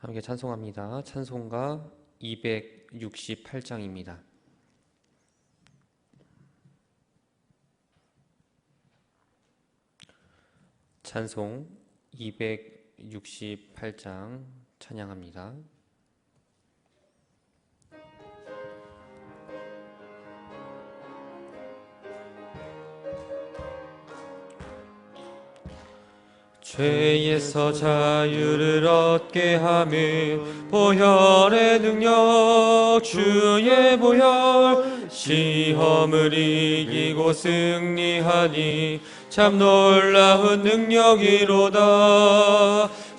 함께 찬송합니다. 찬송가 268장입니다. 찬송 268장 찬양합니다. 죄에서 자유를 얻게 함은 보혈의 능력, 주의 보혈. 시험을 이기고 승리하니 참 놀라운 능력이로다.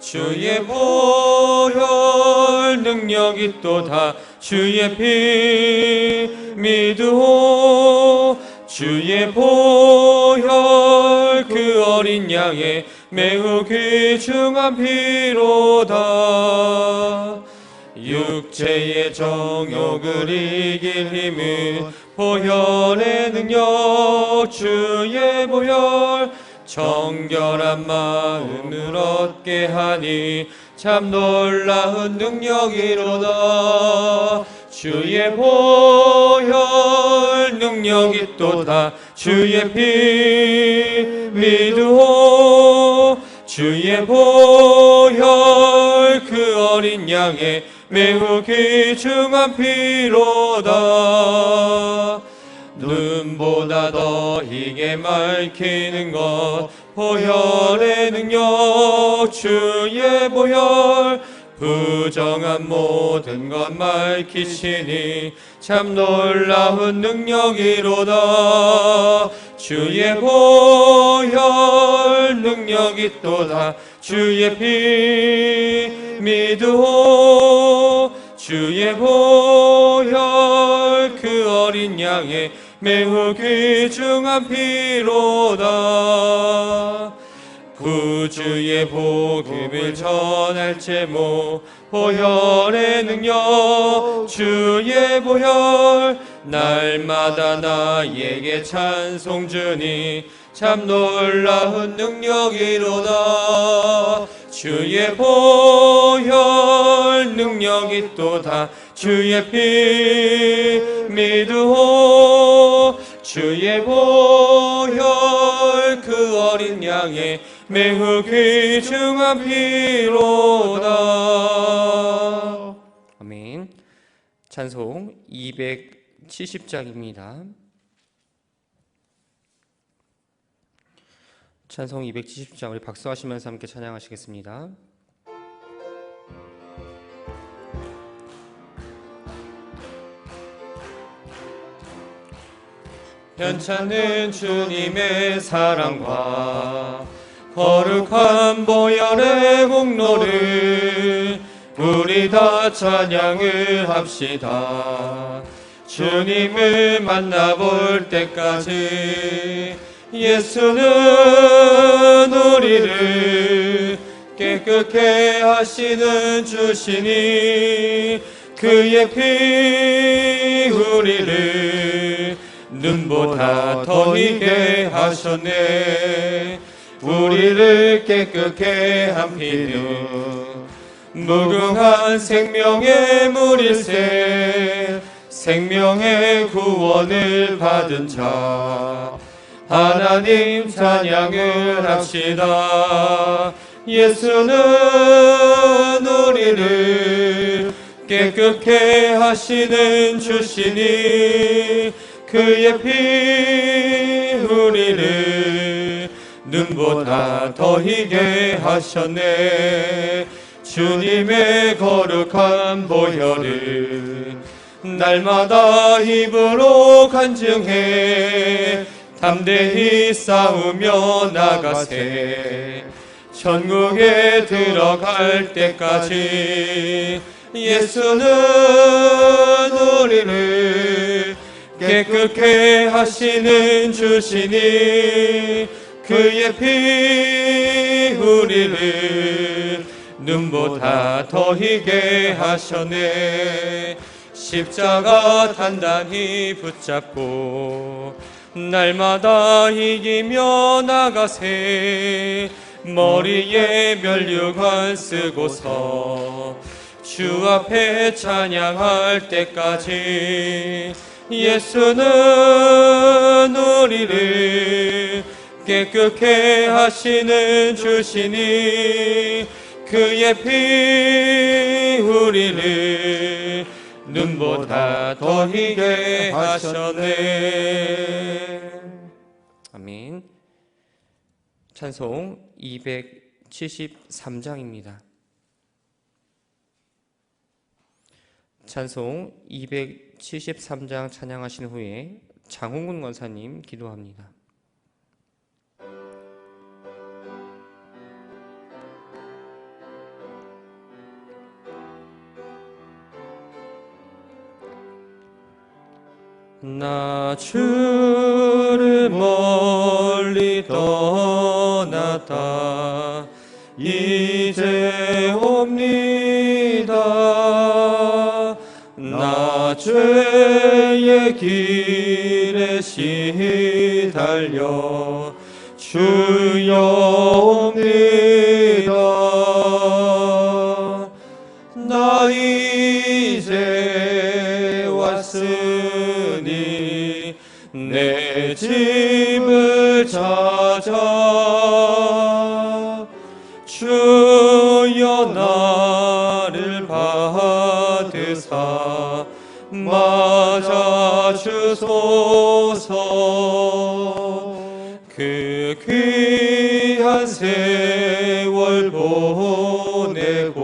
주의 보혈 능력이 또다. 주의 피 믿으오. 주의 보혈 그 어린 양의 매우 귀중한 피로다. 육체의 정욕을 이길 힘은 보혈의 능력, 주의 보혈. 정결한 마음을 얻게 하니 참 놀라운 능력이로다. 주의 보혈 능력이 또다. 주의 피 믿으오. 주의 보혈 그 어린 양의 매우 귀중한 피로다. 눈보다 더 희게 밝히는 것 보혈의 능력, 주의 보혈. 부정한 모든 것 밝히시니 참 놀라운 능력이로다. 주의 보혈 능력이 또다. 주의 피 믿으오. 주의 보혈 그 어린 양의 매우 귀중한 피로다. 구주의 복음을 전할 제목 보혈의 능력, 주의 보혈. 날마다 나에게 찬송 주니 참 놀라운 능력이로다. 주의 보혈 능력이 또다. 주의 피 믿으오. 주의 보혈 그 어린 양의 매우 귀중한 피로다. 아멘. 찬송 270장입니다. 찬송 270장 우리 박수하시면서 함께 찬양하시겠습니다. 현찮은 주님의 사랑과 거룩한 보혈의 공로를 우리 다 찬양을 합시다. 주님을 만나볼 때까지 예수는 우리를 깨끗게 하시는 주시니 그의 피 우리를 눈보다 더 희게 하셨네. 우리를 깨끗게 한 피는 무궁한 생명의 물일세. 생명의 구원을 받은 자 하나님 찬양을 합시다. 예수는 우리를 깨끗게 하시는 주시니 그의 피 우리를 눈보다 더 희게 하셨네. 주님의 거룩한 보혈을 날마다 입으로 간증해 담대히 싸우며 나가세. 천국에 들어갈 때까지 예수는 우리를 깨끗게 하시는 주시니 그의 피 우리를 눈보다 더 희게 하셨네. 십자가 단단히 붙잡고 날마다 이기며 나가세. 머리에 면류관 쓰고서 주 앞에 찬양할 때까지. 예수는 우리를 깨끗게 하시는 주시니 그의 피 우리를 눈보다 더 희게 하셨네. 아멘. 찬송 273장입니다. 찬송 273장 찬양하신 후에 장홍근 권사님 기도합니다. 나 주를 멀리 떠났다 이제 옵니다. 나 죄의 길에 시달려 주여 옵니다. 나 이제 왔으니 내 집을 찾아 주여 나를 받으사 맞아주소서. 그 귀한 세월 보내고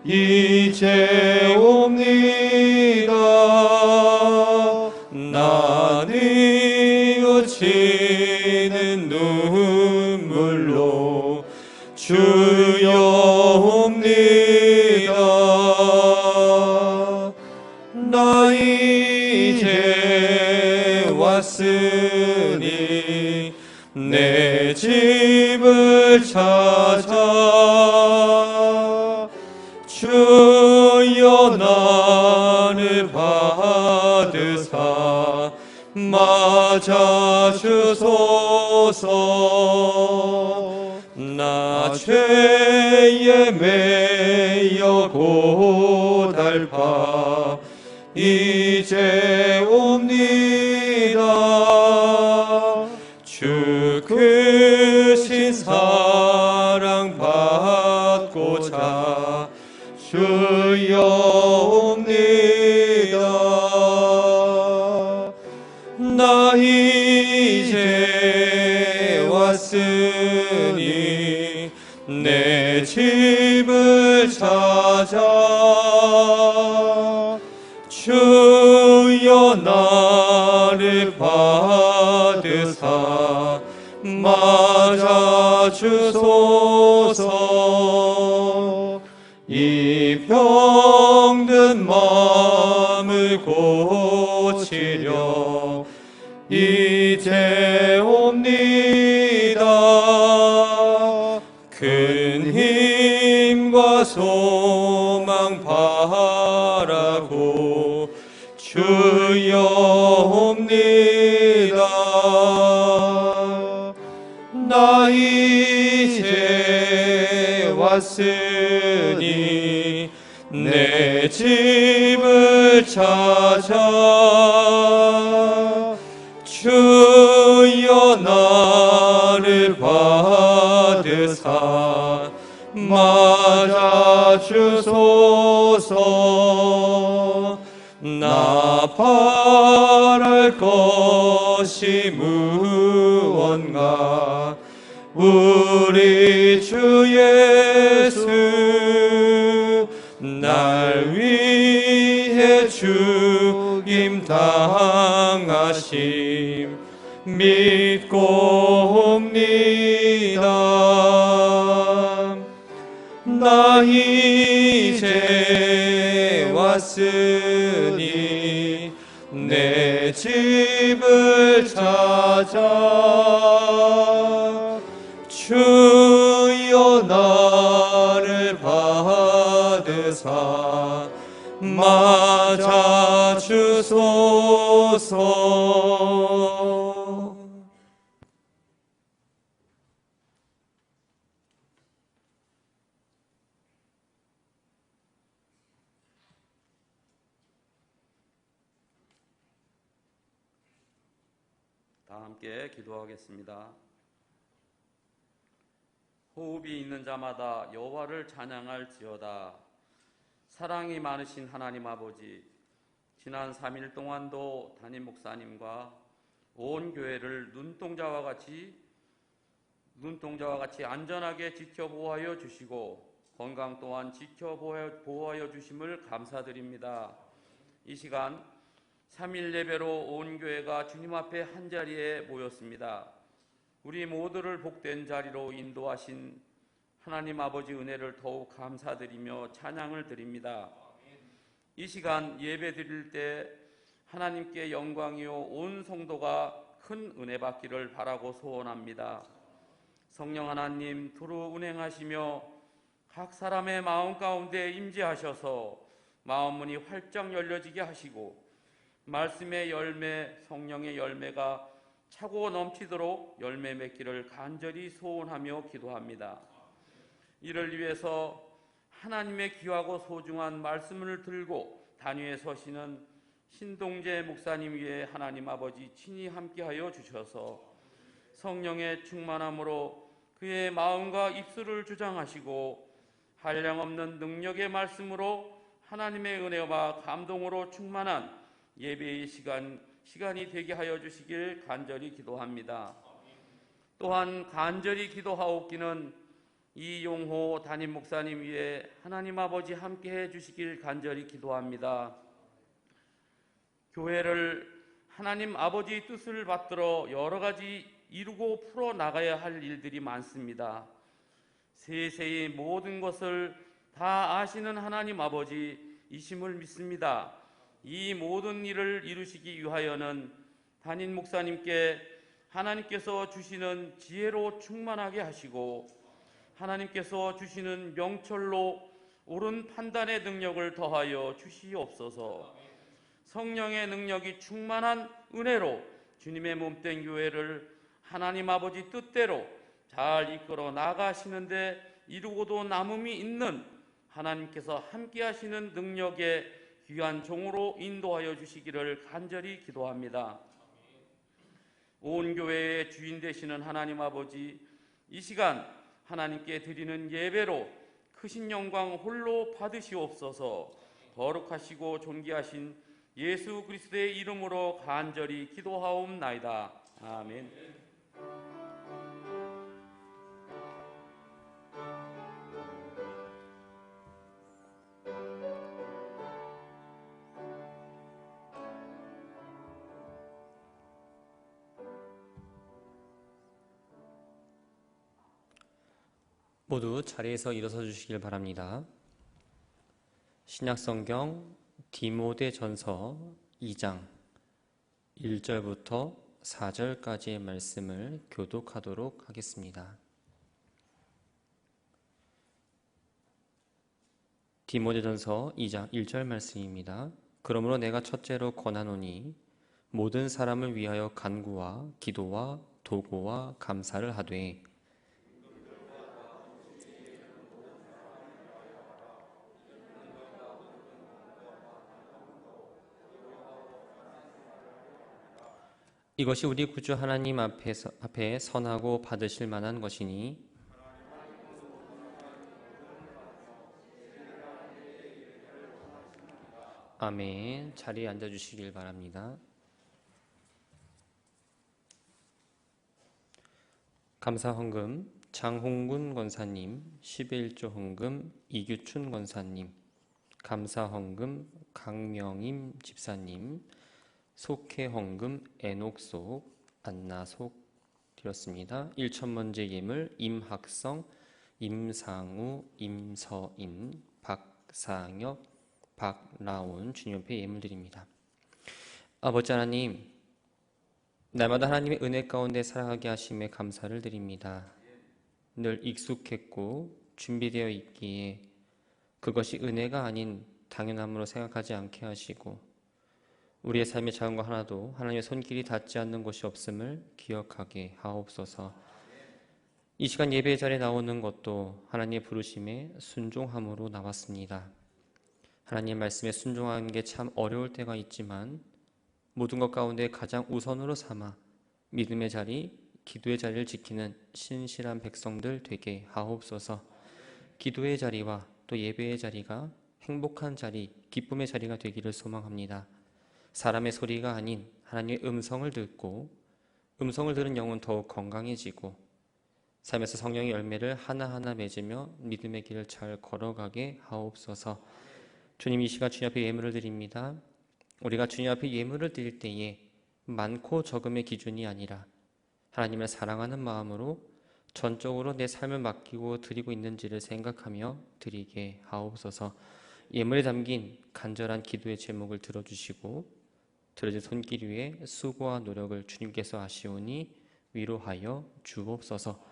이제 옵니다. 나 뉘어지는 눈물로 주여 옵니다. 나 이제 왔으니 내 집을 찾아 주여 나를 받으사 맞아주소서. 나 죄에 매여 고달파 이제 옵니다. 주 크신 사랑 받고자 주여 옵니다. 나 이제 왔으니 내 집을 찾아 주여 나를 받으사 맞아주소서. 이 병든 마음을 고치려 이제 옵니다. 큰 힘과 소망 바라고 주여 옵니다. 나 이제 왔으니 내 집을 찾아 주여 나를 받으사 맞아주소서. 나 바랄 것이 무언가 우리 주 예수 날 위해 죽임 당하심 믿고 옵니다. 나 이제 왔으니 내 집을 찾아 주여 나를 받으사 맞아주소서. 다 함께 기도하겠습니다. 호흡이 있는 자마다 여호와를 찬양할지어다. 사랑이 많으신 하나님 아버지, 지난 3일 동안도 담임 목사님과 온 교회를 눈동자와 같이 안전하게 지켜보호하여 주시고 건강 또한 지켜보호하여 주심을 감사드립니다. 이 시간 3일 예배로 온 교회가 주님 앞에 한자리에 모였습니다. 우리 모두를 복된 자리로 인도하신 하나님 아버지 은혜를 더욱 감사드리며 찬양을 드립니다. 이 시간 예배 드릴 때 하나님께 영광이요 온 성도가 큰 은혜 받기를 바라고 소원합니다. 성령 하나님 두루 운행하시며 각 사람의 마음 가운데 임재하셔서 마음 문이 활짝 열려지게 하시고 말씀의 열매, 성령의 열매가 차고 넘치도록 열매 맺기를 간절히 소원하며 기도합니다. 이를 위해서 하나님의 귀하고 소중한 말씀을 들고 단위에 서시는 신동재 목사님 위에 하나님 아버지 친히 함께하여 주셔서 성령의 충만함으로 그의 마음과 입술을 주장하시고 한량없는 능력의 말씀으로 하나님의 은혜와 감동으로 충만한 예배의 시간이 되게 하여 주시길 간절히 기도합니다. 또한 간절히 기도하옵기는 이용호 담임 목사님 위에 하나님 아버지 함께해 주시길 간절히 기도합니다. 교회를 하나님 아버지의 뜻을 받들어 여러 가지 이루고 풀어나가야 할 일들이 많습니다. 세세히 모든 것을 다 아시는 하나님 아버지이심을 믿습니다. 이 모든 일을 이루시기 위하여는 담임 목사님께 하나님께서 주시는 지혜로 충만하게 하시고 하나님께서 주시는 명철로 옳은 판단의 능력을 더하여 주시옵소서. 성령의 능력이 충만한 은혜로 주님의 몸된 교회를 하나님 아버지 뜻대로 잘 이끌어 나가시는데 이루고도 남음이 있는 하나님께서 함께 하시는 능력의 귀한 종으로 인도하여 주시기를 간절히 기도합니다. 온 교회의 주인 되시는 하나님 아버지, 이 시간 하나님께 드리는 예배로 크신 영광 홀로 받으시옵소서. 거룩하시고 존귀하신 예수 그리스도의 이름으로 간절히 기도하옵나이다. 아멘. 모두 자리에서 일어서 주시길 바랍니다. 신약성경 디모데전서 2장 1절부터 4절까지의 말씀을 교독하도록 하겠습니다. 디모데전서 2장 1절 말씀입니다. 그러므로 내가 첫째로 권하노니 모든 사람을 위하여 간구와 기도와 도고와 감사를 하되 이것이 우리 구주 하나님 앞에 선하고 받으실 만한 것이니 아멘. 자리에 앉아주시길 바랍니다. 감사 헌금 장홍군 권사님, 11조 헌금 이규춘 권사님, 감사 헌금 강명임 집사님, 속회 헌금 애녹속 안나속 드렸습니다. 1천번째 예물 임학성, 임상우, 임서인, 박상혁, 박라온 주님 옆에 예물 드립니다. 아버지 하나님, 날마다 하나님의 은혜 가운데 살아가게 하심에 감사를 드립니다. 늘 익숙했고 준비되어 있기에 그것이 은혜가 아닌 당연함으로 생각하지 않게 하시고 우리의 삶의 작은 것 하나도 하나님의 손길이 닿지 않는 곳이 없음을 기억하게 하옵소서. 이 시간 예배 자리에 나오는 것도 하나님의 부르심에 순종함으로 나왔습니다. 하나님의 말씀에 순종하는 게 참 어려울 때가 있지만 모든 것 가운데 가장 우선으로 삼아 믿음의 자리, 기도의 자리를 지키는 신실한 백성들 되게 하옵소서. 기도의 자리와 또 예배의 자리가 행복한 자리, 기쁨의 자리가 되기를 소망합니다. 사람의 소리가 아닌 하나님의 음성을 듣고 음성을 들은 영은 더욱 건강해지고 삶에서 성령의 열매를 하나하나 맺으며 믿음의 길을 잘 걸어가게 하옵소서. 주님, 이 시간 주님 앞에 예물을 드립니다. 우리가 주님 앞에 예물을 드릴 때에 많고 적음의 기준이 아니라 하나님을 사랑하는 마음으로 전적으로 내 삶을 맡기고 드리고 있는지를 생각하며 드리게 하옵소서. 예물에 담긴 간절한 기도의 제목을 들어주시고 들어진 손길 위에 수고와 노력을 주님께서 아시오니 위로하여 주옵소서.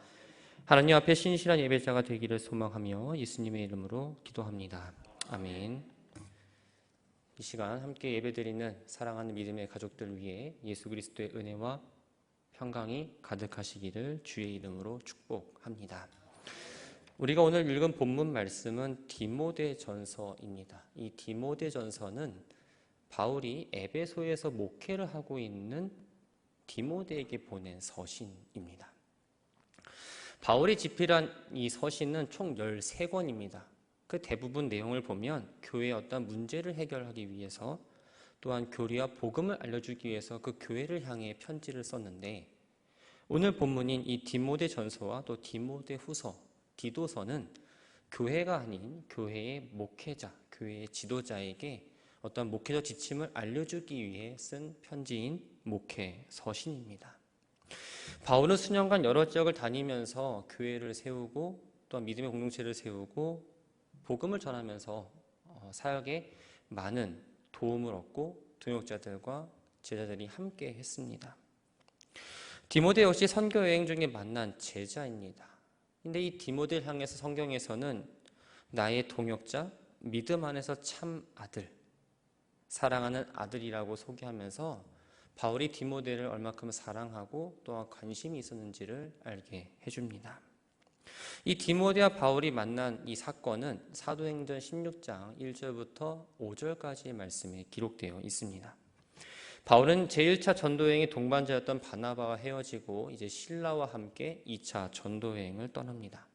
하나님 앞에 신실한 예배자가 되기를 소망하며 예수님의 이름으로 기도합니다. 아멘. 이 시간 함께 예배드리는 사랑하는 믿음의 가족들 위해 예수 그리스도의 은혜와 평강이 가득하시기를 주의 이름으로 축복합니다. 우리가 오늘 읽은 본문 말씀은 디모데전서입니다. 이 디모데전서는 바울이 에베소에서 목회를 하고 있는 디모데에게 보낸 서신입니다. 바울이 집필한 이 서신은 총 13권입니다. 그 대부분 내용을 보면 교회의 어떤 문제를 해결하기 위해서 또한 교리와 복음을 알려주기 위해서 그 교회를 향해 편지를 썼는데 오늘 본문인 이 디모데전서와 또 디모데후서, 디도서는 교회가 아닌 교회의 목회자, 교회의 지도자에게 어떤 목회적 지침을 알려주기 위해 쓴 편지인 목회 서신입니다. 바울은 수년간 여러 지역을 다니면서 교회를 세우고 또한 믿음의 공동체를 세우고 복음을 전하면서 사역에 많은 도움을 얻고 동역자들과 제자들이 함께 했습니다. 디모데 역시 선교 여행 중에 만난 제자입니다. 근데 이 디모데를 향해서 성경에서는 나의 동역자, 믿음 안에서 참 아들, 사랑하는 아들이라고 소개하면서 바울이 디모데를 얼마큼 사랑하고 또한 관심이 있었는지를 알게 해줍니다. 이 디모데와 바울이 만난 이 사건은 사도행전 16장 1절부터 5절까지의 말씀에 기록되어 있습니다. 바울은 제1차 전도여행의 동반자였던 바나바와 헤어지고 이제 실라와 함께 2차 전도여행을 떠납니다.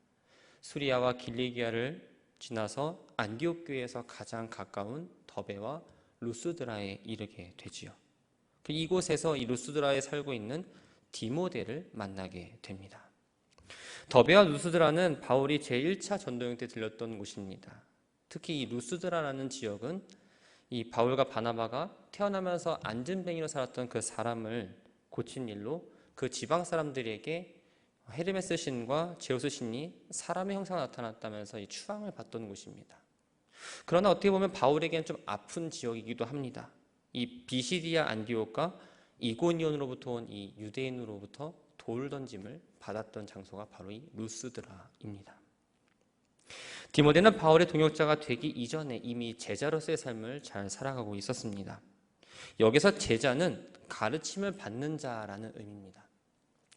수리아와 길리기아를 지나서 안디옥 교회에서 가장 가까운 더베와 루스드라에 이르게 되지요. 이곳에서 이 루스드라에 살고 있는 디모데를 만나게 됩니다. 더베와 루스드라는 바울이 제1차 전도여행 때 들렸던 곳입니다. 특히 이 루스드라라는 지역은 이 바울과 바나바가 태어나면서 안진뱅이로 살았던 그 사람을 고친 일로 그 지방 사람들에게 헤르메스 신과 제우스 신이 사람의 형상으로 나타났다면서 이 추앙을 받던 곳입니다. 그러나 어떻게 보면 바울에게는 좀 아픈 지역이기도 합니다. 이 비시디아 안디옥과 이고니온으로부터 온 이 유대인으로부터 돌 던짐을 받았던 장소가 바로 이 루스드라입니다. 디모데는 바울의 동역자가 되기 이전에 이미 제자로서의 삶을 잘 살아가고 있었습니다. 여기서 제자는 가르침을 받는 자라는 의미입니다.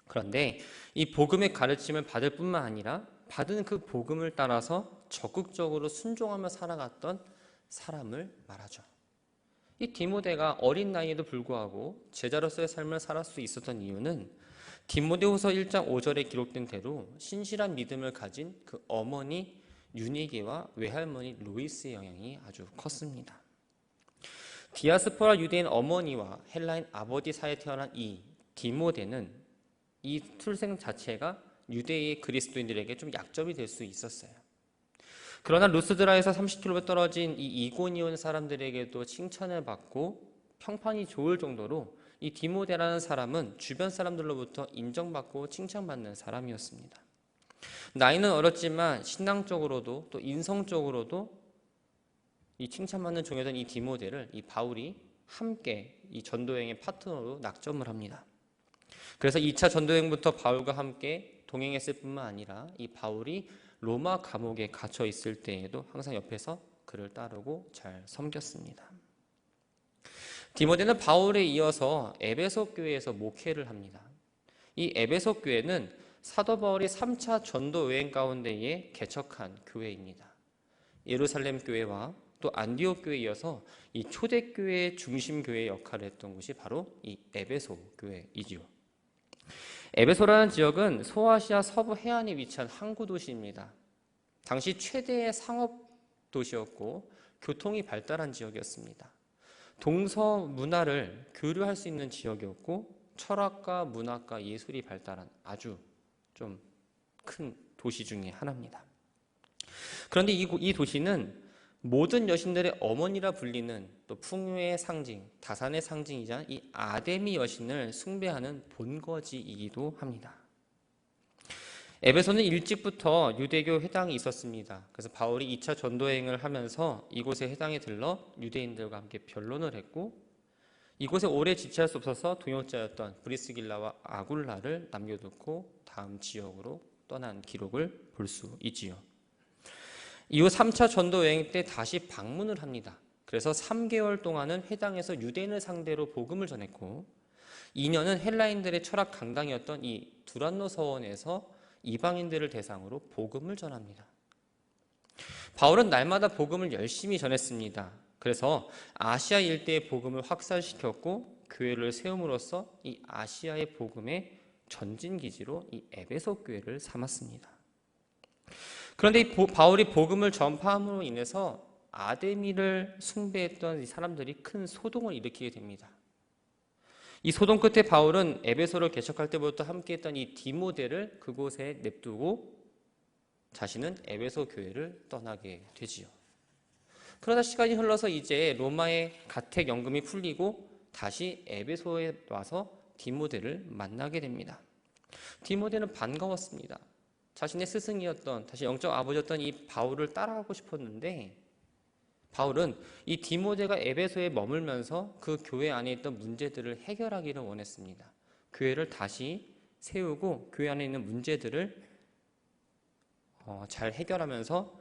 그런데 이 복음의 가르침을 받을 뿐만 아니라 받은 그 복음을 따라서 적극적으로 순종하며 살아갔던 사람을 말하죠. 이 디모데가 어린 나이에도 불구하고 제자로서의 삶을 살 수 있었던 이유는 디모데후서 1장 5절에 기록된 대로 신실한 믿음을 가진 그 어머니 유니게와 외할머니 로이스의 영향이 아주 컸습니다. 디아스포라 유대인 어머니와 헬라인 아버지 사이에 태어난 이 디모데는 이 출생 자체가 유대의 그리스도인들에게 좀 약점이 될 수 있었어요. 그러나 루스드라에서 30km 떨어진 이 이고니온 사람들에게도 칭찬을 받고 평판이 좋을 정도로 이 디모데라는 사람은 주변 사람들로부터 인정받고 칭찬받는 사람이었습니다. 나이는 어렸지만 신앙적으로도 또 인성적으로도 이 칭찬받는 종이었던 이 디모데를 이 바울이 함께 이 전도여행의 파트너로 낙점을 합니다. 그래서 2차 전도여행부터 바울과 함께 동행했을 뿐만 아니라 이 바울이 로마 감옥에 갇혀 있을 때에도 항상 옆에서 그를 따르고 잘 섬겼습니다. 디모데는 바울에 이어서 에베소 교회에서 목회를 합니다. 이 에베소 교회는 사도 바울이 3차 전도 여행 가운데에 개척한 교회입니다. 예루살렘 교회와 또 안디옥 교회에 이어서 이 초대교회의 중심 교회의 역할을 했던 곳이 바로 이 에베소 교회이지요. 에베소라는 지역은 소아시아 서부 해안에 위치한 항구 도시입니다. 당시 최대의 상업 도시였고 교통이 발달한 지역이었습니다. 동서 문화를 교류할 수 있는 지역이었고 철학과 문학과 예술이 발달한 아주 좀 큰 도시 중에 하나입니다. 그런데 이 도시는 모든 여신들의 어머니라 불리는 또 풍요의 상징, 다산의 상징이자 이 아데미 여신을 숭배하는 본거지이기도 합니다. 에베소는 일찍부터 유대교 회당이 있었습니다. 그래서 바울이 2차 전도여행을 하면서 이곳에 회당에 들러 유대인들과 함께 변론을 했고 이곳에 오래 지체할 수 없어서 동역자였던 브리스길라와 아굴라를 남겨두고 다음 지역으로 떠난 기록을 볼 수 있지요. 이후 3차 전도 여행 때 다시 방문을 합니다. 그래서 3개월 동안은 회당에서 유대인을 상대로 복음을 전했고 2년은 헬라인들의 철학 강당이었던 이 두란노 서원에서 이방인들을 대상으로 복음을 전합니다. 바울은 날마다 복음을 열심히 전했습니다. 그래서 아시아 일대의 복음을 확산시켰고 교회를 세움으로써 이 아시아의 복음의 전진기지로 이 에베소 교회를 삼았습니다. 그런데 바울이 복음을 전파함으로 인해서 아데미를 숭배했던 이 사람들이 큰 소동을 일으키게 됩니다. 이 소동 끝에 바울은 에베소를 개척할 때부터 함께했던 이 디모데를 그곳에 냅두고 자신은 에베소 교회를 떠나게 되지요. 그러다 시간이 흘러서 이제 로마의 가택연금이 풀리고 다시 에베소에 와서 디모데를 만나게 됩니다. 디모데는 반가웠습니다. 자신의 스승이었던, 다시 영적 아버지였던 이 바울을 따라가고 싶었는데 바울은 이 디모데가 에베소에 머물면서 그 교회 안에 있던 문제들을 해결하기를 원했습니다. 교회를 다시 세우고 교회 안에 있는 문제들을 잘 해결하면서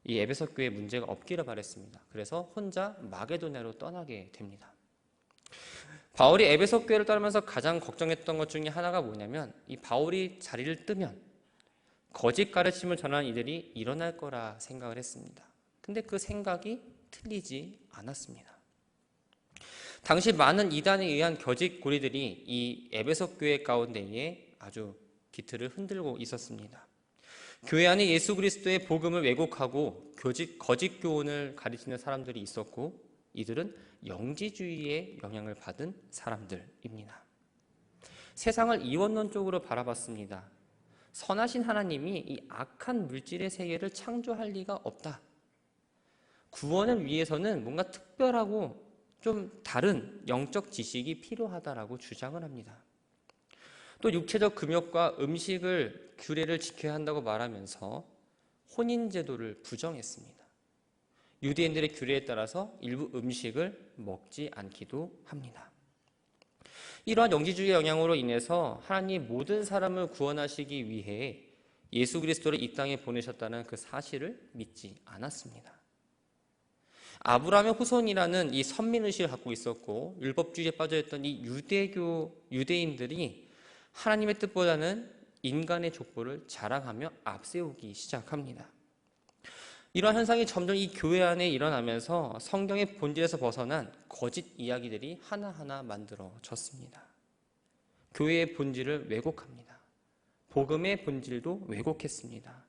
이 에베소 교회에 문제가 없기를 바랬습니다. 그래서 혼자 마게도냐로 떠나게 됩니다. 바울이 에베소 교회를 떠나면서 가장 걱정했던 것 중에 하나가 뭐냐면 이 바울이 자리를 뜨면 거짓 가르침을 전하는 이들이 일어날 거라 생각을 했습니다. 근데 그 생각이 틀리지 않았습니다. 당시 많은 이단에 의한 거짓 고리들이 이 에베소 교회 가운데에 아주 기틀을 흔들고 있었습니다. 교회 안에 예수 그리스도의 복음을 왜곡하고 거짓 교훈을 가르치는 사람들이 있었고 이들은 영지주의의 영향을 받은 사람들입니다. 세상을 이원론적으로 바라봤습니다. 선하신 하나님이 이 악한 물질의 세계를 창조할 리가 없다. 구원을 위해서는 뭔가 특별하고 좀 다른 영적 지식이 필요하다라고 주장을 합니다. 또 육체적 금욕과 음식을 규례를 지켜야 한다고 말하면서 혼인제도를 부정했습니다. 유대인들의 규례에 따라서 일부 음식을 먹지 않기도 합니다. 이러한 영지주의의 영향으로 인해서 하나님 모든 사람을 구원하시기 위해 예수 그리스도를 이 땅에 보내셨다는 그 사실을 믿지 않았습니다. 아브라함의 후손이라는 이 선민의식을 갖고 있었고 율법주의에 빠져있던 이 유대인들이 하나님의 뜻보다는 인간의 족보를 자랑하며 앞세우기 시작합니다. 이러한 현상이 점점 이 교회 안에 일어나면서 성경의 본질에서 벗어난 거짓 이야기들이 하나하나 만들어졌습니다. 교회의 본질을 왜곡합니다. 복음의 본질도 왜곡했습니다.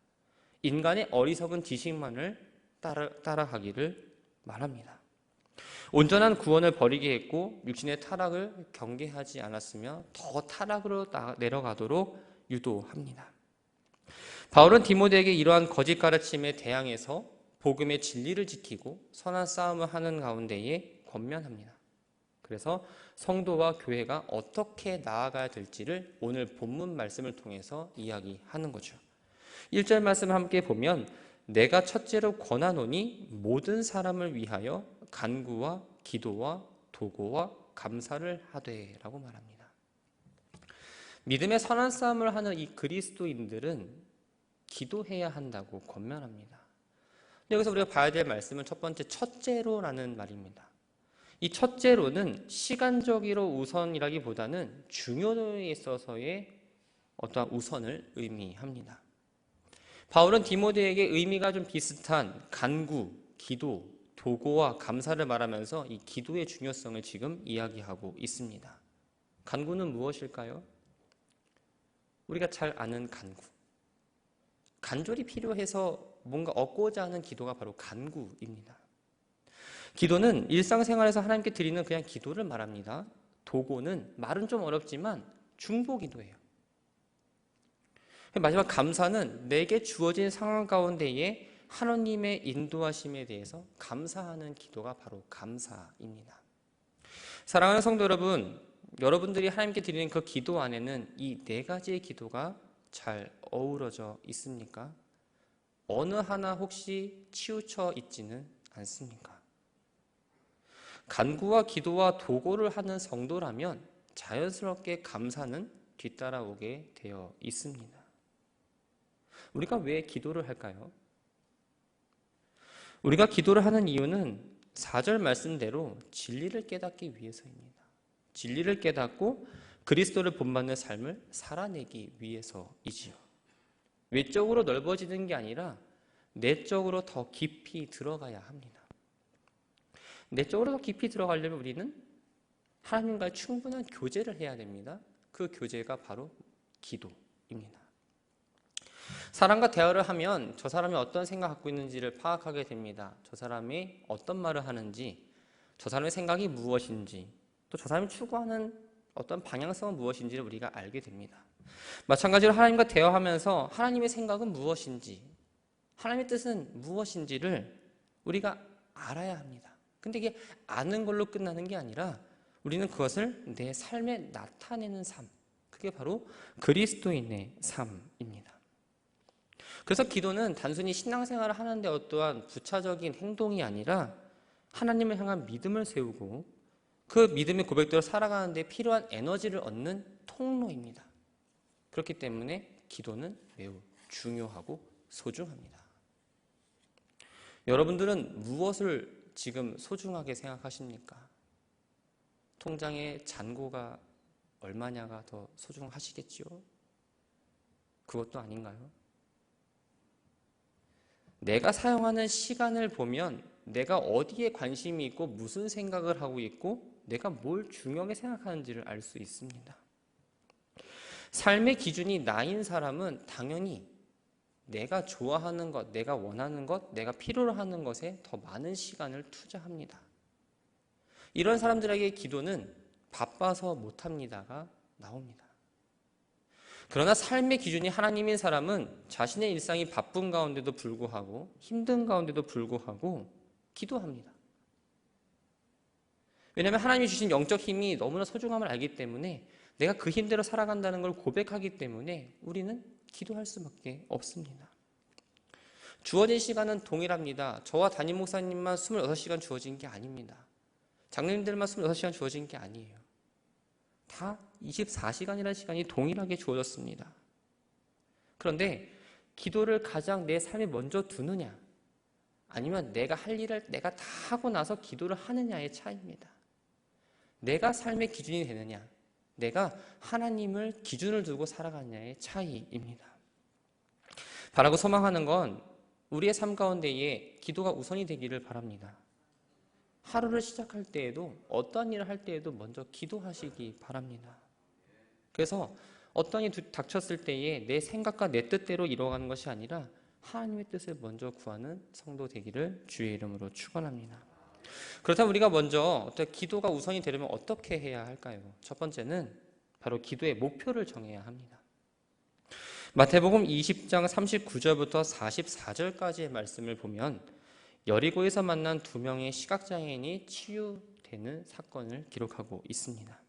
인간의 어리석은 지식만을 따라가기를 말합니다. 온전한 구원을 버리게 했고 육신의 타락을 경계하지 않았으며 더 타락으로 내려가도록 유도합니다. 바울은 디모데에게 이러한 거짓 가르침에 대항해서 복음의 진리를 지키고 선한 싸움을 하는 가운데에 권면합니다. 그래서 성도와 교회가 어떻게 나아가야 될지를 오늘 본문 말씀을 통해서 이야기하는 거죠. 1절 말씀을 함께 보면 내가 첫째로 권하노니 모든 사람을 위하여 간구와 기도와 도고와 감사를 하되 라고 말합니다. 믿음의 선한 싸움을 하는 이 그리스도인들은 기도해야 한다고 권면합니다. 여기서 우리가 봐야 될 말씀은 첫 번째 첫째로라는 말입니다. 이 첫째로는 시간적으로 우선이라기보다는 중요도에 있어서의 어떠한 우선을 의미합니다. 바울은 디모데에게 의미가 좀 비슷한 간구, 기도, 도고와 감사를 말하면서 이 기도의 중요성을 지금 이야기하고 있습니다. 간구는 무엇일까요? 우리가 잘 아는 간구. 간절히 필요해서 뭔가 얻고자 하는 기도가 바로 간구입니다. 기도는 일상생활에서 하나님께 드리는 그냥 기도를 말합니다. 도고는 말은 좀 어렵지만 중보기도예요. 마지막 감사는 내게 주어진 상황 가운데에 하나님의 인도하심에 대해서 감사하는 기도가 바로 감사입니다. 사랑하는 성도 여러분, 여러분들이 하나님께 드리는 그 기도 안에는 이 네 가지의 기도가 잘 어우러져 있습니까? 어느 하나 혹시 치우쳐 있지는 않습니까? 간구와 기도와 도고를 하는 성도라면 자연스럽게 감사는 뒤따라오게 되어 있습니다. 우리가 왜 기도를 할까요? 우리가 기도를 하는 이유는 4절 말씀대로 진리를 깨닫기 위해서입니다. 진리를 깨닫고 그리스도를 본받는 삶을 살아내기 위해서이지요. 외적으로 넓어지는 게 아니라 내적으로 더 깊이 들어가야 합니다. 내적으로 더 깊이 들어가려면 우리는 하나님과 충분한 교제를 해야 됩니다. 그 교제가 바로 기도입니다. 사람과 대화를 하면 저 사람이 어떤 생각 갖고 있는지를 파악하게 됩니다. 저 사람이 어떤 말을 하는지, 저 사람의 생각이 무엇인지, 또 저 사람이 추구하는 어떤 방향성은 무엇인지를 우리가 알게 됩니다. 마찬가지로 하나님과 대화하면서 하나님의 생각은 무엇인지, 하나님의 뜻은 무엇인지를 우리가 알아야 합니다. 근데 이게 아는 걸로 끝나는 게 아니라 우리는 그것을 내 삶에 나타내는 삶, 그게 바로 그리스도인의 삶입니다. 그래서 기도는 단순히 신앙생활을 하는데 어떠한 부차적인 행동이 아니라 하나님을 향한 믿음을 세우고 그 믿음의 고백대로 살아가는 데 필요한 에너지를 얻는 통로입니다. 그렇기 때문에 기도는 매우 중요하고 소중합니다. 여러분들은 무엇을 지금 소중하게 생각하십니까? 통장의 잔고가 얼마냐가 더 소중하시겠지요? 그것도 아닌가요? 내가 사용하는 시간을 보면 내가 어디에 관심이 있고 무슨 생각을 하고 있고 내가 뭘 중요하게 생각하는지를 알 수 있습니다. 삶의 기준이 나인 사람은 당연히 내가 좋아하는 것, 내가 원하는 것, 내가 필요로 하는 것에 더 많은 시간을 투자합니다. 이런 사람들에게 기도는 바빠서 못합니다가 나옵니다. 그러나 삶의 기준이 하나님인 사람은 자신의 일상이 바쁜 가운데도 불구하고 힘든 가운데도 불구하고 기도합니다. 왜냐하면 하나님이 주신 영적 힘이 너무나 소중함을 알기 때문에 내가 그 힘대로 살아간다는 걸 고백하기 때문에 우리는 기도할 수밖에 없습니다. 주어진 시간은 동일합니다. 저와 담임 목사님만 26시간 주어진 게 아닙니다. 장로님들만 26시간 주어진 게 아니에요. 다 24시간이라는 시간이 동일하게 주어졌습니다. 그런데 기도를 가장 내 삶에 먼저 두느냐 아니면 내가 할 일을 내가 다 하고 나서 기도를 하느냐의 차이입니다. 내가 삶의 기준이 되느냐 내가 하나님을 기준을 두고 살아가느냐의 차이입니다. 바라고 소망하는 건 우리의 삶 가운데에 기도가 우선이 되기를 바랍니다. 하루를 시작할 때에도 어떤 일을 할 때에도 먼저 기도하시기 바랍니다. 그래서 어떤 일이 닥쳤을 때에 내 생각과 내 뜻대로 이루어가는 것이 아니라 하나님의 뜻을 먼저 구하는 성도 되기를 주의 이름으로 축원합니다. 그렇다면 우리가 먼저 기도가 우선이 되려면 어떻게 해야 할까요? 첫 번째는 바로 기도의 목표를 정해야 합니다. 마태복음 20장 39절부터 44절까지의 말씀을 보면 여리고에서 만난 2명의 시각장애인이 치유되는 사건을 기록하고 있습니다.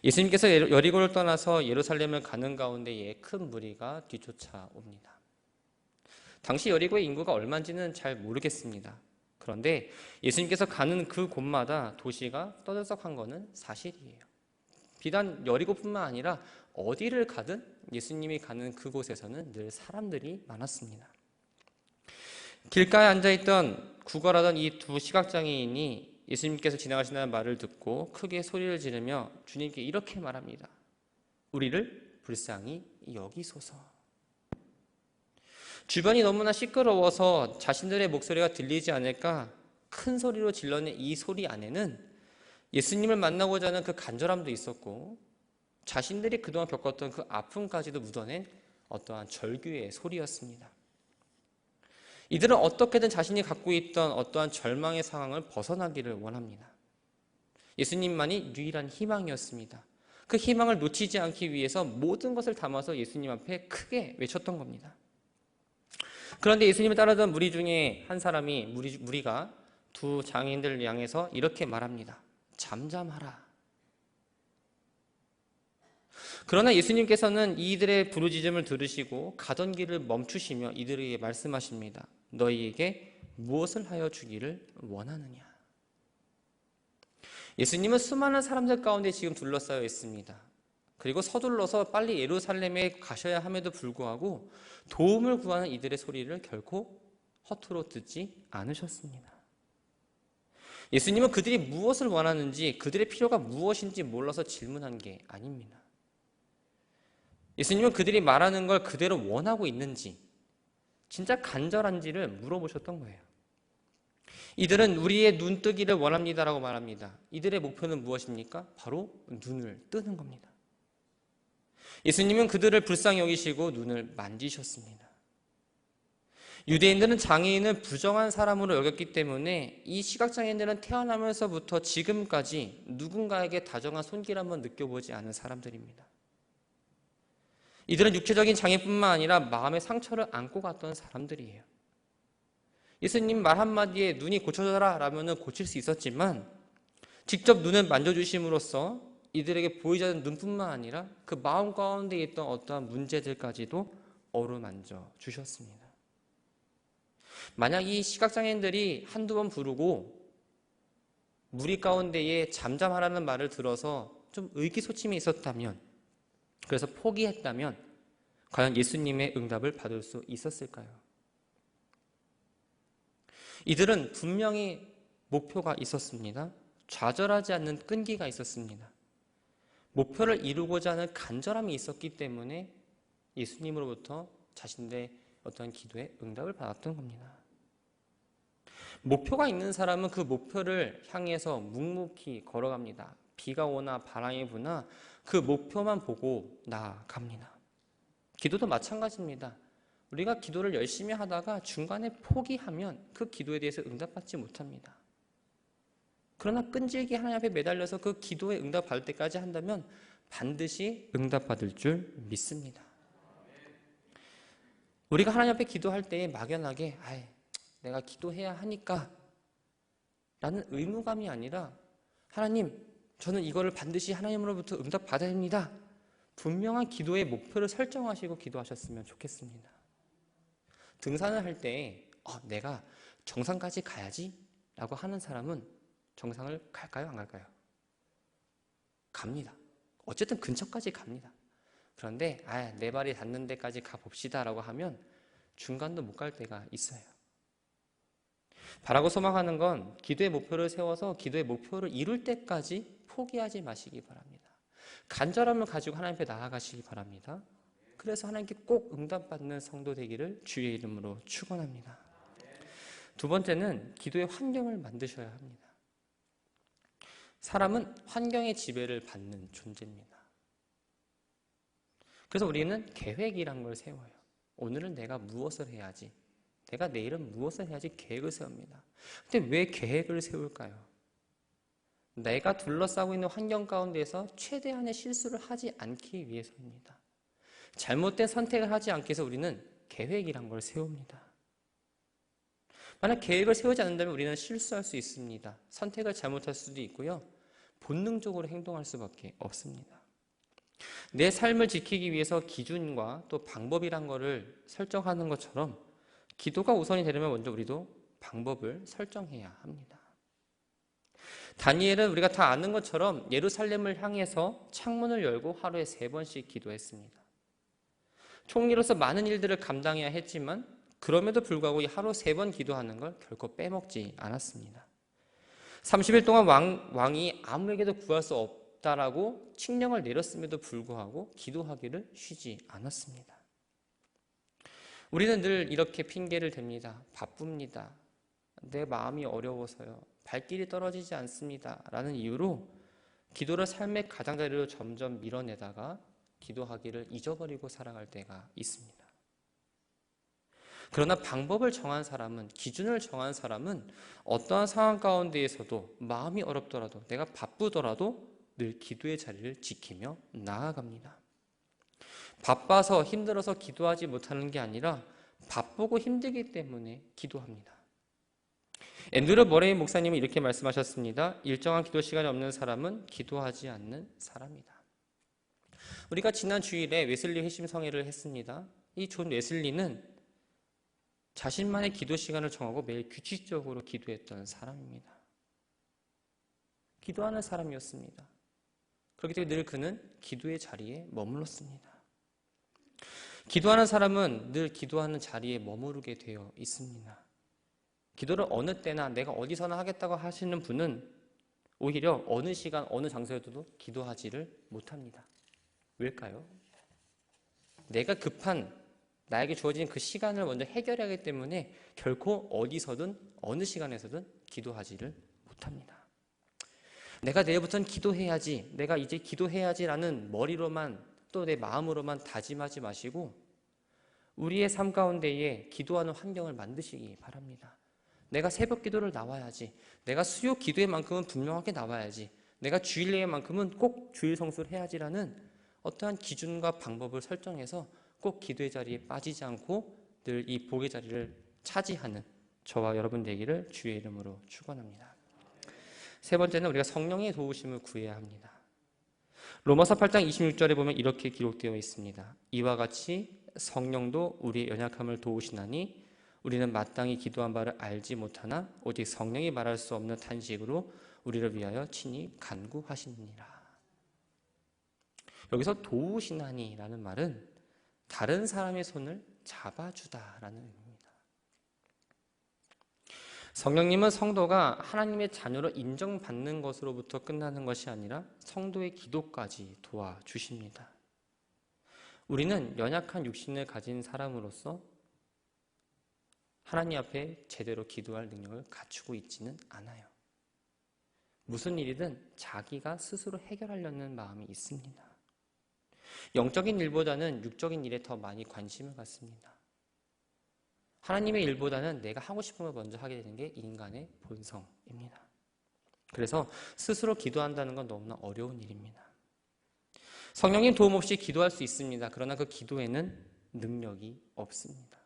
예수님께서 여리고를 떠나서 예루살렘을 가는 가운데에 큰 무리가 뒤쫓아옵니다. 당시 여리고의 인구가 얼마인지는 잘 모르겠습니다. 그런데 예수님께서 가는 그 곳마다 도시가 떠들썩한 것은 사실이에요. 비단 여리고뿐만 아니라 어디를 가든 예수님이 가는 그곳에서는 늘 사람들이 많았습니다. 길가에 앉아있던 구걸하던 이 2 시각장애인이 예수님께서 지나가신다는 말을 듣고 크게 소리를 지르며 주님께 이렇게 말합니다. 우리를 불쌍히 여기소서. 주변이 너무나 시끄러워서 자신들의 목소리가 들리지 않을까 큰 소리로 질러낸 이 소리 안에는 예수님을 만나고자 하는 그 간절함도 있었고 자신들이 그동안 겪었던 그 아픔까지도 묻어낸 어떠한 절규의 소리였습니다. 이들은 어떻게든 자신이 갖고 있던 어떠한 절망의 상황을 벗어나기를 원합니다. 예수님만이 유일한 희망이었습니다. 그 희망을 놓치지 않기 위해서 모든 것을 담아서 예수님 앞에 크게 외쳤던 겁니다. 그런데 예수님을 따르던 무리 중에 한 사람이 무리가 두 장인들을 향해서 이렇게 말합니다. 잠잠하라. 그러나 예수님께서는 이들의 부르짖음을 들으시고 가던 길을 멈추시며 이들에게 말씀하십니다. 너희에게 무엇을 하여 주기를 원하느냐? 예수님은 수많은 사람들 가운데 지금 둘러싸여 있습니다. 그리고 서둘러서 빨리 예루살렘에 가셔야 함에도 불구하고 도움을 구하는 이들의 소리를 결코 허투루 듣지 않으셨습니다. 예수님은 그들이 무엇을 원하는지, 그들의 필요가 무엇인지 몰라서 질문한 게 아닙니다. 예수님은 그들이 말하는 걸 그대로 원하고 있는지, 진짜 간절한지를 물어보셨던 거예요. 이들은 우리의 눈뜨기를 원합니다라고 말합니다. 이들의 목표는 무엇입니까? 바로 눈을 뜨는 겁니다. 예수님은 그들을 불쌍히 여기시고 눈을 만지셨습니다. 유대인들은 장애인을 부정한 사람으로 여겼기 때문에 이 시각장애인들은 태어나면서부터 지금까지 누군가에게 다정한 손길 한번 느껴보지 않은 사람들입니다. 이들은 육체적인 장애뿐만 아니라 마음의 상처를 안고 갔던 사람들이에요. 예수님 말 한마디에 눈이 고쳐져라 라면 고칠 수 있었지만 직접 눈을 만져주심으로써 이들에게 보이지 않는 눈뿐만 아니라 그 마음 가운데 있던 어떠한 문제들까지도 어루만져 주셨습니다. 만약 이 시각장애인들이 한두 번 부르고 무리 가운데에 잠잠하라는 말을 들어서 좀 의기소침이 있었다면, 그래서 포기했다면 과연 예수님의 응답을 받을 수 있었을까요? 이들은 분명히 목표가 있었습니다. 좌절하지 않는 끈기가 있었습니다. 목표를 이루고자 하는 간절함이 있었기 때문에 예수님으로부터 자신들의 어떤 기도에 응답을 받았던 겁니다. 목표가 있는 사람은 그 목표를 향해서 묵묵히 걸어갑니다. 비가 오나 바람이 부나 그 목표만 보고 나아갑니다. 기도도 마찬가지입니다. 우리가 기도를 열심히 하다가 중간에 포기하면 그 기도에 대해서 응답받지 못합니다. 그러나 끈질기 하나님 앞에 매달려서 그 기도에 응답받을 때까지 한다면 반드시 응답받을 줄 믿습니다. 우리가 하나님 앞에 기도할 때 막연하게 내가 기도해야 하니까 라는 의무감이 아니라 하나님, 저는 이거를 반드시 하나님으로부터 응답받아야 합니다. 분명한 기도의 목표를 설정하시고 기도하셨으면 좋겠습니다. 등산을 할 때 내가 정상까지 가야지 라고 하는 사람은 정상을 갈까요? 안 갈까요? 갑니다. 어쨌든 근처까지 갑니다. 그런데 내 발이 닿는 데까지 가봅시다 라고 하면 중간도 못 갈 때가 있어요. 바라고 소망하는 건 기도의 목표를 세워서 기도의 목표를 이룰 때까지 포기하지 마시기 바랍니다. 간절함을 가지고 하나님 앞에 나아가시기 바랍니다. 그래서 하나님께 꼭 응답받는 성도 되기를 주의 이름으로 축원합니다. 두 번째는 기도의 환경을 만드셔야 합니다. 사람은 환경의 지배를 받는 존재입니다. 그래서 우리는 계획이란 걸 세워요. 오늘은 내가 무엇을 해야지, 내가 내일은 무엇을 해야지 계획을 세웁니다. 근데 왜 계획을 세울까요? 내가 둘러싸고 있는 환경 가운데서 최대한의 실수를 하지 않기 위해서입니다. 잘못된 선택을 하지 않기 위해서 우리는 계획이란 걸 세웁니다. 만약 계획을 세우지 않는다면 우리는 실수할 수 있습니다. 선택을 잘못할 수도 있고요. 본능적으로 행동할 수밖에 없습니다. 내 삶을 지키기 위해서 기준과 또 방법이란 거를 설정하는 것처럼 기도가 우선이 되려면 먼저 우리도 방법을 설정해야 합니다. 다니엘은 우리가 다 아는 것처럼 예루살렘을 향해서 창문을 열고 하루에 3번씩 기도했습니다. 총리로서 많은 일들을 감당해야 했지만 그럼에도 불구하고 이 하루 3번 기도하는 걸 결코 빼먹지 않았습니다. 30일 동안 왕이 아무에게도 구할 수 없다라고 칙령을 내렸음에도 불구하고 기도하기를 쉬지 않았습니다. 우리는 늘 이렇게 핑계를 댑니다. 바쁩니다. 내 마음이 어려워서요. 발길이 떨어지지 않습니다. 라는 이유로 기도를 삶의 가장자리로 점점 밀어내다가 기도하기를 잊어버리고 살아갈 때가 있습니다. 그러나 방법을 정한 사람은, 기준을 정한 사람은 어떠한 상황 가운데에서도 마음이 어렵더라도, 내가 바쁘더라도 늘 기도의 자리를 지키며 나아갑니다. 바빠서 힘들어서 기도하지 못하는 게 아니라 바쁘고 힘들기 때문에 기도합니다. 앤드류 머레이 목사님은 이렇게 말씀하셨습니다. 일정한 기도 시간이 없는 사람은 기도하지 않는 사람이다. 우리가 지난 주일에 웨슬리 회심 성회를 했습니다. 이 존 웨슬리는 자신만의 기도 시간을 정하고 매일 규칙적으로 기도했던 사람입니다. 기도하는 사람이었습니다. 그렇기 때문에 늘 그는 기도의 자리에 머물렀습니다. 기도하는 사람은 늘 기도하는 자리에 머무르게 되어 있습니다. 기도를 어느 때나 내가 어디서나 하겠다고 하시는 분은 오히려 어느 시간, 어느 장소에도 기도하지를 못합니다. 왜일까요? 내가 급한, 나에게 주어진 그 시간을 먼저 해결해야 하기 때문에 결코 어디서든 어느 시간에서든 기도하지를 못합니다. 내가 내일부터는 기도해야지, 내가 이제 기도해야지라는 머리로만 또 내 마음으로만 다짐하지 마시고 우리의 삶 가운데에 기도하는 환경을 만드시기 바랍니다. 내가 새벽 기도를 나와야지, 내가 수요 기도의 만큼은 분명하게 나와야지, 내가 주일 예배만큼은 꼭 주일 성수를 해야지라는 어떠한 기준과 방법을 설정해서 꼭 기도의 자리에 빠지지 않고 늘 이 복의 자리를 차지하는 저와 여러분 되기를 주의 이름으로 축원합니다. 세 번째는 우리가 성령의 도우심을 구해야 합니다. 로마서 8장 26절에 보면 이렇게 기록되어 있습니다. 이와 같이 성령도 우리의 연약함을 도우시나니 우리는 마땅히 기도한 바를 알지 못하나 오직 성령이 말할 수 없는 탄식으로 우리를 위하여 친히 간구하시니라. 여기서 도우시나니라는 말은 다른 사람의 손을 잡아주다라는 의미입니다. 성령님은 성도가 하나님의 자녀로 인정받는 것으로부터 끝나는 것이 아니라 성도의 기도까지 도와주십니다. 우리는 연약한 육신을 가진 사람으로서 하나님 앞에 제대로 기도할 능력을 갖추고 있지는 않아요. 무슨 일이든 자기가 스스로 해결하려는 마음이 있습니다. 영적인 일보다는 육적인 일에 더 많이 관심을 갖습니다. 하나님의 일보다는 내가 하고 싶은 걸 먼저 하게 되는 게 인간의 본성입니다. 그래서 스스로 기도한다는 건 너무나 어려운 일입니다. 성령님 도움 없이 기도할 수 있습니다. 그러나 그 기도에는 능력이 없습니다.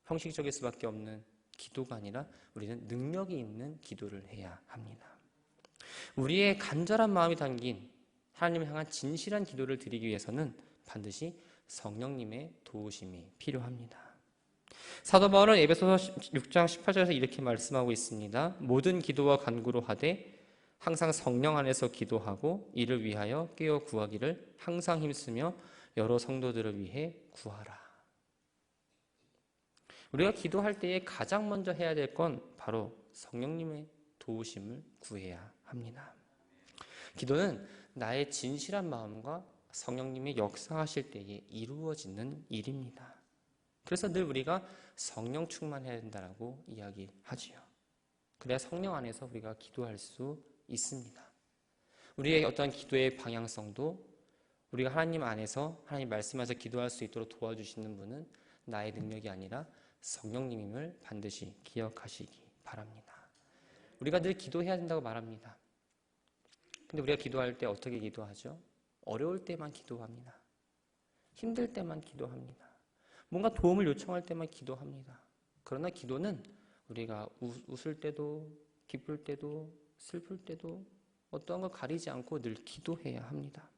형식적일 수밖에 없는 기도가 아니라 우리는 능력이 있는 기도를 해야 합니다. 우리의 간절한 마음이 담긴 하나님을 향한 진실한 기도를 드리기 위해서는 반드시 성령님의 도우심이 필요합니다. 사도 바울은 에베소서 6장 18절에서 이렇게 말씀하고 있습니다. 모든 기도와 간구로 하되 항상 성령 안에서 기도하고 이를 위하여 깨어 구하기를 항상 힘쓰며 여러 성도들을 위해 구하라. 우리가 기도할 때에 가장 먼저 해야 될 건 바로 성령님의 도우심을 구해야 합니다. 기도는 나의 진실한 마음과 성령님의 역사하실 때에 이루어지는 일입니다. 그래서 늘 우리가 성령 충만해야 된다고 이야기하지요. 그래야 성령 안에서 우리가 기도할 수 있습니다. 우리의 어떤 기도의 방향성도 우리가 하나님 안에서 하나님 말씀에서 기도할 수 있도록 도와주시는 분은 나의 능력이 아니라 성령님임을 반드시 기억하시기 바랍니다. 우리가 늘 기도해야 된다고 말합니다. 근데 우리가 기도할 때 어떻게 기도하죠? 어려울 때만 기도합니다. 힘들 때만 기도합니다. 뭔가 도움을 요청할 때만 기도합니다. 그러나 기도는 우리가 웃을 때도 기쁠 때도 슬플 때도 어떠한 걸 가리지 않고 늘 기도해야 합니다.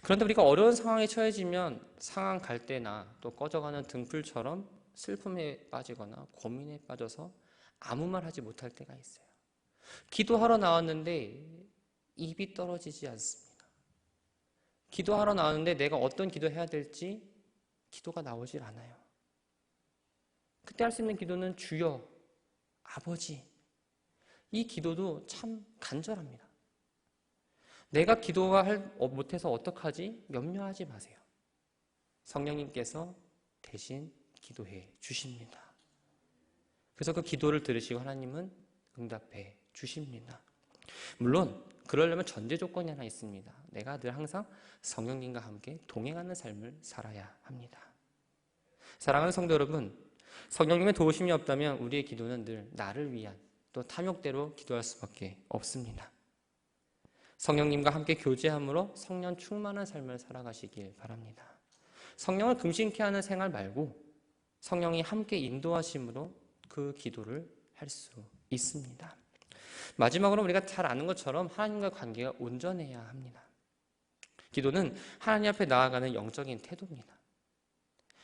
그런데 우리가 어려운 상황에 처해지면 상황 갈 때나 또 꺼져가는 등불처럼 슬픔에 빠지거나 고민에 빠져서 아무 말 하지 못할 때가 있어요. 기도하러 나왔는데 입이 떨어지지 않습니다. 기도하러 나왔는데 내가 어떤 기도해야 될지 기도가 나오질 않아요. 그때 할 수 있는 기도는 주여, 아버지. 이 기도도 참 간절합니다. 내가 기도가 못해서 어떡하지? 염려하지 마세요. 성령님께서 대신 기도해 주십니다. 그래서 그 기도를 들으시고 하나님은 응답해 주십니다. 물론 그러려면 전제 조건이 하나 있습니다. 내가 늘 항상 성령님과 함께 동행하는 삶을 살아야 합니다. 사랑하는 성도 여러분, 성령님의 도우심이 없다면 우리의 기도는 늘 나를 위한 또 탐욕대로 기도할 수밖에 없습니다. 성령님과 함께 교제함으로 성령 충만한 삶을 살아가시길 바랍니다. 성령을 금신케 하는 생활 말고 성령이 함께 인도하심으로 그 기도를 할 수 있습니다. 마지막으로 우리가 잘 아는 것처럼 하나님과 관계가 온전해야 합니다. 기도는 하나님 앞에 나아가는 영적인 태도입니다.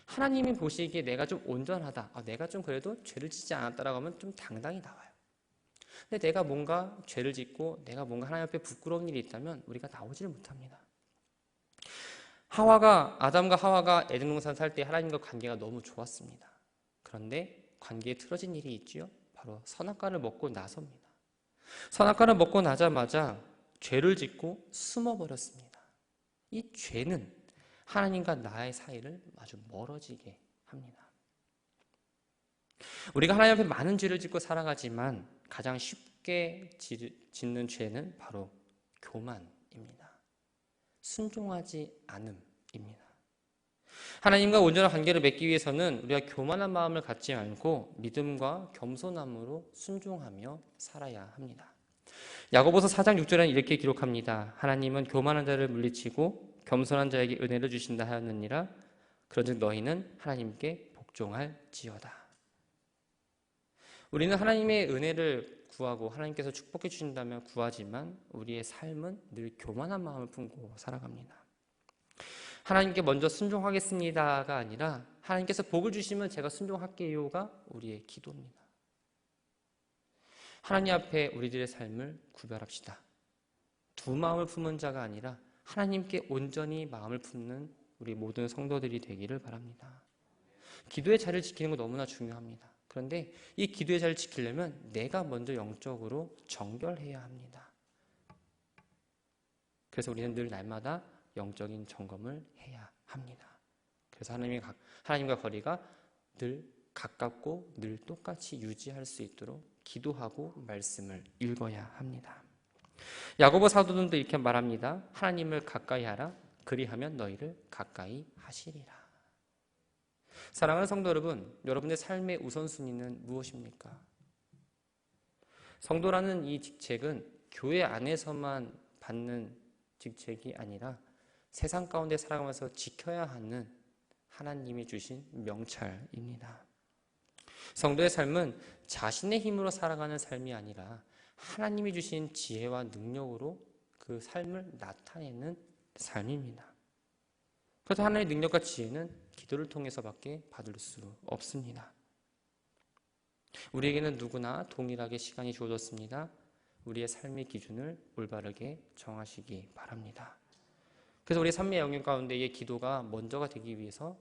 하나님이 보시기에 내가 좀 온전하다, 내가 좀 그래도 죄를 짓지 않았다라고 하면 좀 당당히 나와요. 근데 내가 뭔가 죄를 짓고 내가 뭔가 하나님 앞에 부끄러운 일이 있다면 우리가 나오지를 못합니다. 아담과 하와가 에덴 동산 살 때 하나님과 관계가 너무 좋았습니다. 그런데 관계에 틀어진 일이 있지요. 바로 선악과를 먹고 나서입니다. 선악과를 먹고 나자마자 죄를 짓고 숨어버렸습니다. 이 죄는 하나님과 나의 사이를 아주 멀어지게 합니다. 우리가 하나님 앞에 많은 죄를 짓고 살아가지만 가장 쉽게 짓는 죄는 바로 교만입니다. 순종하지 않음입니다. 하나님과 온전한 관계를 맺기 위해서는 우리가 교만한 마음을 갖지 않고 믿음과 겸손함으로 순종하며 살아야 합니다. 야고보서 4장 6절에는 이렇게 기록합니다. 하나님은 교만한 자를 물리치고 겸손한 자에게 은혜를 주신다 하였느니라. 그런즉 너희는 하나님께 복종할지어다. 우리는 하나님의 은혜를 구하고 하나님께서 축복해 주신다면 구하지만 우리의 삶은 늘 교만한 마음을 품고 살아갑니다. 하나님께 먼저 순종하겠습니다가 아니라 하나님께서 복을 주시면 제가 순종할게요가 우리의 기도입니다. 하나님 앞에 우리들의 삶을 구별합시다. 두 마음을 품은 자가 아니라 하나님께 온전히 마음을 품는 우리 모든 성도들이 되기를 바랍니다. 기도의 자리를 지키는 거 너무나 중요합니다. 그런데 이 기도의 자리를 지키려면 내가 먼저 영적으로 정결해야 합니다. 그래서 우리는 늘 날마다 영적인 점검을 해야 합니다. 그래서 하나님과 거리가 늘 가깝고 늘 똑같이 유지할 수 있도록 기도하고 말씀을 읽어야 합니다. 야고보 사도도 이렇게 말합니다. 하나님을 가까이 하라. 그리하면 너희를 가까이 하시리라. 사랑하는 성도 여러분, 여러분의 삶의 우선순위는 무엇입니까? 성도라는 이 직책은 교회 안에서만 받는 직책이 아니라 세상 가운데 살아가면서 지켜야 하는 하나님이 주신 명찰입니다. 성도의 삶은 자신의 힘으로 살아가는 삶이 아니라 하나님이 주신 지혜와 능력으로 그 삶을 나타내는 삶입니다. 그래서 하나님의 능력과 지혜는 기도를 통해서밖에 받을 수 없습니다. 우리에게는 누구나 동일하게 시간이 주어졌습니다. 우리의 삶의 기준을 올바르게 정하시기 바랍니다. 그래서 우리 삶의 영역 가운데의 기도가 먼저가 되기 위해서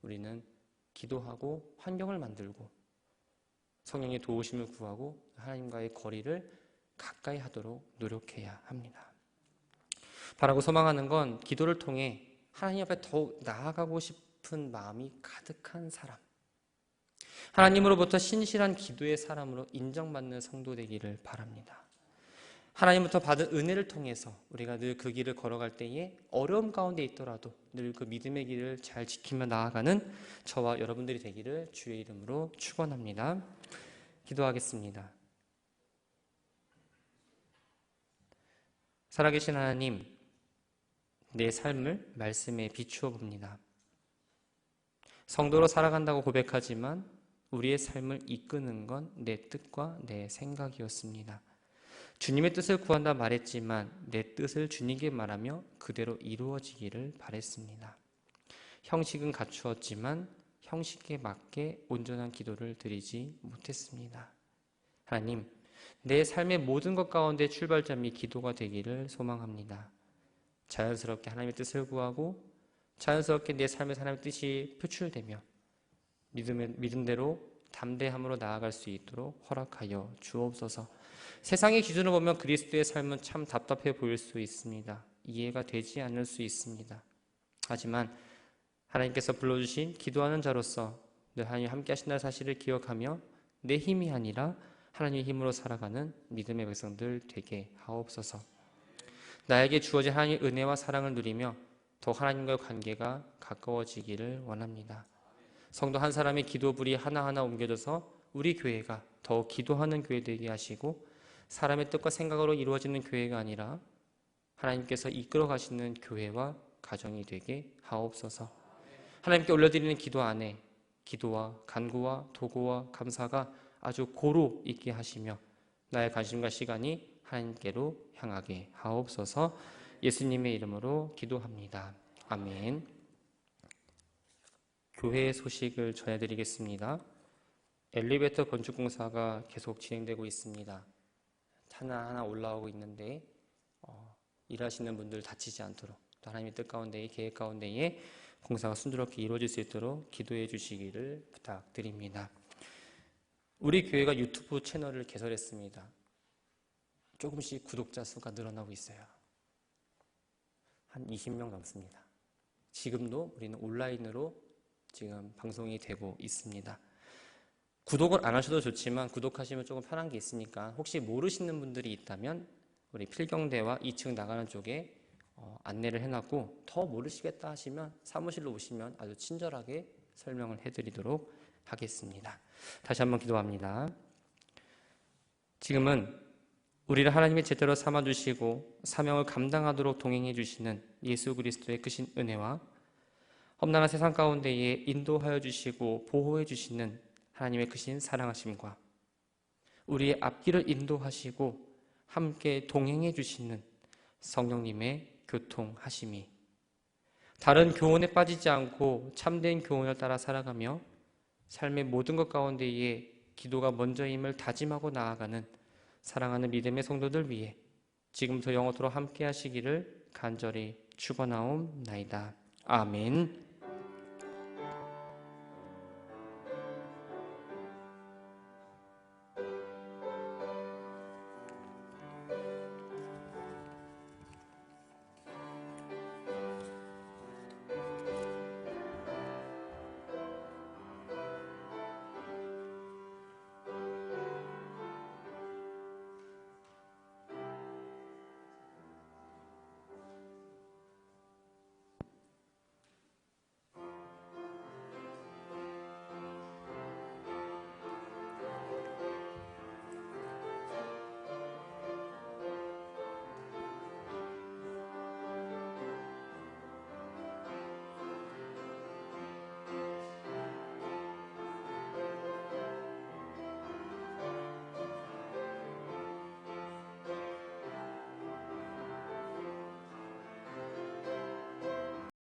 우리는 기도하고 환경을 만들고 성령의 도우심을 구하고 하나님과의 거리를 가까이 하도록 노력해야 합니다. 바라고 소망하는 건 기도를 통해 하나님 앞에 더욱 나아가고 싶은 마음이 가득한 사람, 하나님으로부터 신실한 기도의 사람으로 인정받는 성도 되기를 바랍니다. 하나님부터 받은 은혜를 통해서 우리가 늘 그 길을 걸어갈 때에 어려움 가운데 있더라도 늘 그 믿음의 길을 잘 지키며 나아가는 저와 여러분들이 되기를 주의 이름으로 축원합니다. 기도하겠습니다. 살아계신 하나님, 내 삶을 말씀에 비추어 봅니다. 성도로 살아간다고 고백하지만 우리의 삶을 이끄는 건 내 뜻과 내 생각이었습니다. 주님의 뜻을 구한다 말했지만 내 뜻을 주님께 말하며 그대로 이루어지기를 바랬습니다. 형식은 갖추었지만 형식에 맞게 온전한 기도를 드리지 못했습니다. 하나님, 내 삶의 모든 것 가운데 출발점이 기도가 되기를 소망합니다. 자연스럽게 하나님의 뜻을 구하고 자연스럽게 내 삶에서 하나님의 뜻이 표출되며 믿음대로 담대함으로 나아갈 수 있도록 허락하여 주옵소서. 세상의 기준을 보면 그리스도의 삶은 참 답답해 보일 수 있습니다. 이해가 되지 않을 수 있습니다. 하지만 하나님께서 불러주신 기도하는 자로서 늘 하나님 함께 하신다는 사실을 기억하며 내 힘이 아니라 하나님의 힘으로 살아가는 믿음의 백성들 되게 하옵소서. 나에게 주어진 하나님의 은혜와 사랑을 누리며 더 하나님과의 관계가 가까워지기를 원합니다. 성도 한 사람의 기도불이 하나하나 옮겨져서 우리 교회가 더 기도하는 교회 되게 하시고 사람의 뜻과 생각으로 이루어지는 교회가 아니라 하나님께서 이끌어 가시는 교회와 가정이 되게 하옵소서. 하나님께 올려드리는 기도 안에 기도와 간구와 도구와 감사가 아주 고루 있게 하시며 나의 관심과 시간이 하나님께로 향하게 하옵소서. 예수님의 이름으로 기도합니다. 아멘. 교회 소식을 전해드리겠습니다. 엘리베이터 건축 공사가 계속 진행되고 있습니다. 하나하나 올라오고 있는데 일하시는 분들 다치지 않도록 또 하나님의 뜻 가운데에 계획 가운데에 공사가 순조롭게 이루어질 수 있도록 기도해 주시기를 부탁드립니다. 우리 교회가 유튜브 채널을 개설했습니다. 조금씩 구독자 수가 늘어나고 있어요. 한 20명 넘습니다. 지금도 우리는 온라인으로 지금 방송이 되고 있습니다. 구독을 안 하셔도 좋지만 구독하시면 조금 편한 게 있으니까 혹시 모르시는 분들이 있다면 우리 필경대와 2층 나가는 쪽에 안내를 해놨고 더 모르시겠다 하시면 사무실로 오시면 아주 친절하게 설명을 해드리도록 하겠습니다. 다시 한번 기도합니다. 지금은 우리를 하나님의 제자로 삼아주시고 사명을 감당하도록 동행해 주시는 예수 그리스도의 크신 은혜와 험난한 세상 가운데에 인도하여 주시고 보호해 주시는 하나님의 크신 사랑하심과 우리의 앞길을 인도하시고 함께 동행해 주시는 성령님의 교통하심이 다른 교훈에 빠지지 않고 참된 교훈을 따라 살아가며 삶의 모든 것 가운데에 기도가 먼저임을 다짐하고 나아가는 사랑하는 믿음의 성도들 위해 지금부터 영원토록 함께 하시기를 간절히 축원하옵나이다. 아멘.